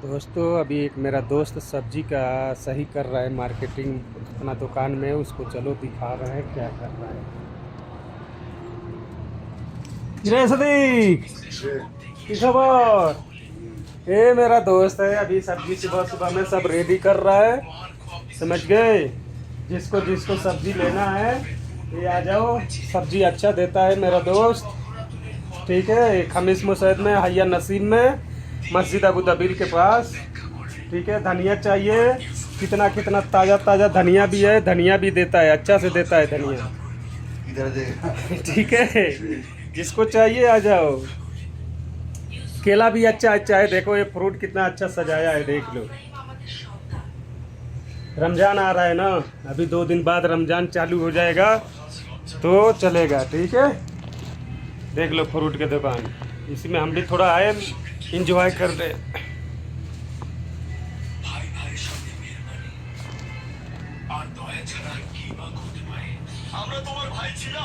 दोस्तों अभी एक मेरा दोस्त सब्जी का सही कर रहा है मार्केटिंग अपना दुकान में। उसको चलो दिखा रहे हैं क्या कर रहा है। जय सदीक, की खबर? ये मेरा दोस्त है, अभी सब्जी सुबह सुबह में सब रेडी कर रहा है, समझ गए। जिसको जिसको सब्जी लेना है ये आ जाओ, सब्जी अच्छा देता है मेरा दोस्त। ठीक है, खमीस मुसैद में, हैया नसीम में, मस्जिद अबू दबील के पास। ठीक है, धनिया चाहिए कितना कितना, ताज़ा ताज़ा धनिया भी है, धनिया भी देता है, अच्छा से देता है धनिया। इधर देख। ठीक है, जिसको चाहिए आ जाओ। केला भी अच्छा अच्छा है, देखो ये फ्रूट कितना अच्छा सजाया है, देख लो। रमज़ान आ रहा है ना, अभी 2 दिन बाद रमज़ान चालू हो जाएगा तो चलेगा। ठीक है, देख लो फ्रूट की दुकान, इसमें हम भी थोड़ा आए इंजॉय कर रहे।